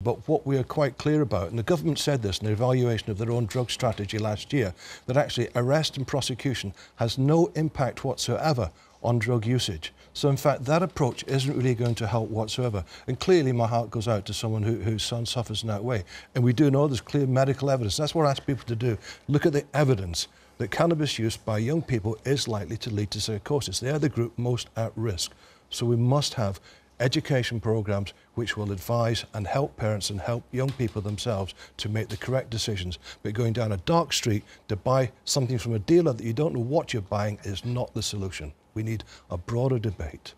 But what we are quite clear about, and the government said this in the evaluation of their own drug strategy last year, that actually arrest and prosecution has no impact whatsoever on drug usage. So in fact, that approach isn't really going to help whatsoever. And clearly my heart goes out to someone whose son suffers in that way. And we do know there's clear medical evidence. That's what I ask people to do. Look at the evidence that cannabis use by young people is likely to lead to psychosis. They are the group most at risk. So we must have education programs which will advise and help parents and help young people themselves to make the correct decisions. But going down a dark street to buy something from a dealer that you don't know what you're buying is not the solution. We need a broader debate.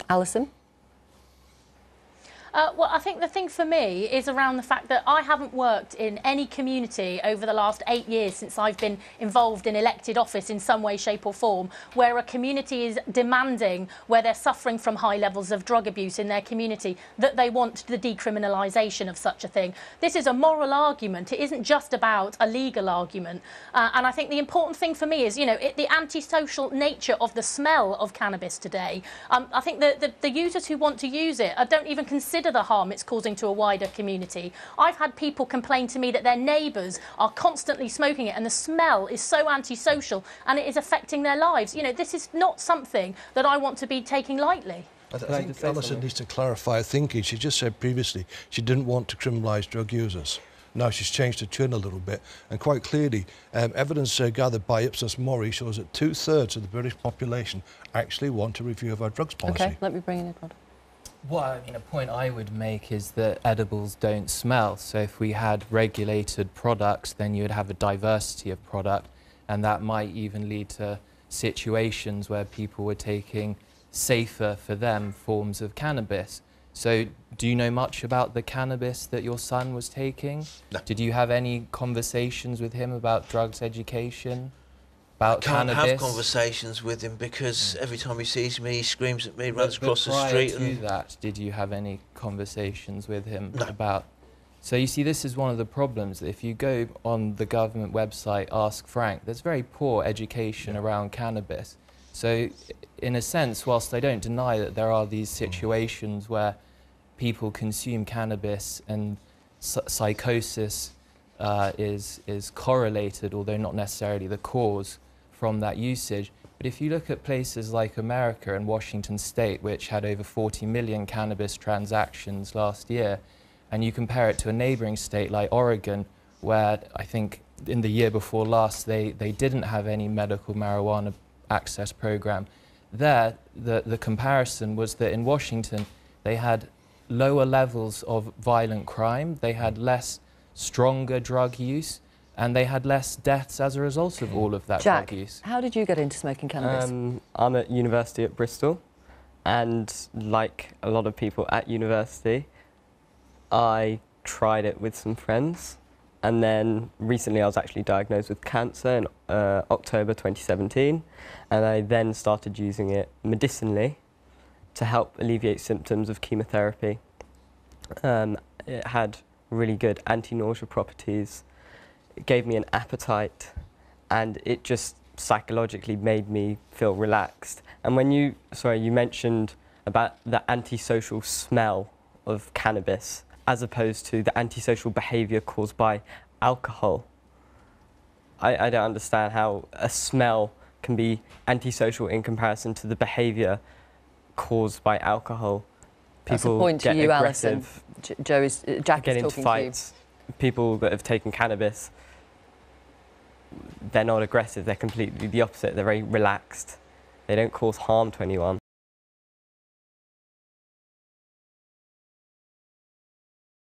Alison? Well, I think the thing for me is around the fact that I haven't worked in any community over the last 8 years since I've been involved in elected office in some way, shape or form, where a community is demanding, where they're suffering from high levels of drug abuse in their community, that they want the decriminalisation of such a thing. This is a moral argument. It isn't just about a legal argument. And I think the important thing for me is, you know, the antisocial nature of the smell of cannabis today. I think that the users who want to use it don't even consider the harm it's causing to a wider community. I've had people complain to me that their neighbours are constantly smoking it and the smell is so antisocial and it is affecting their lives. You know, this is not something that I want to be taking lightly. I think Alison needs to clarify her thinking. She just said previously she didn't want to criminalise drug users. Now she's changed her tune a little bit, and quite clearly evidence gathered by Ipsos Mori shows that 2/3 of the British population actually want a review of our drugs policy. OK, let me bring in Eduoard. Well, I mean, a point I would make is that edibles don't smell. So if we had regulated products, then you would have a diversity of product, and that might even lead to situations where people were taking safer for them forms of cannabis. So do you know much about the cannabis that your son was taking? No. Did you have any conversations with him about drugs education? About can't cannabis? have conversations with him because every time he sees me, he screams at me, runs across the street. Prior to that, did you have any conversations with him No. about? So you see, this is one of the problems. If you go on the government website, Ask Frank, there's very poor education around cannabis. So in a sense, whilst I don't deny that there are these situations where people consume cannabis and psychosis is correlated, although not necessarily the cause, from that usage. But if you look at places like America and Washington State, which had over 40 million cannabis transactions last year, and you compare it to a neighbouring state like Oregon, where I think in the year before last they didn't have any medical marijuana access program, there the comparison was that in Washington they had lower levels of violent crime, they had less stronger drug use, and they had less deaths as a result of all of that Jack, drug use. how did you get into smoking cannabis? I'm at university at Bristol, and like a lot of people at university, I tried it with some friends, and then recently I was actually diagnosed with cancer in October 2017, and I then started using it medicinally to help alleviate symptoms of chemotherapy. It had really good anti-nausea properties. It gave me an appetite, and it just psychologically made me feel relaxed. And when you mentioned about the antisocial smell of cannabis as opposed to the antisocial behaviour caused by alcohol, I don't understand how a smell can be antisocial in comparison to the behaviour caused by alcohol. That's a People point to get you, aggressive, Alison. Jack get is into talking fights. People that have taken cannabis, they're not aggressive, they're completely the opposite. They're very relaxed. They don't cause harm to anyone.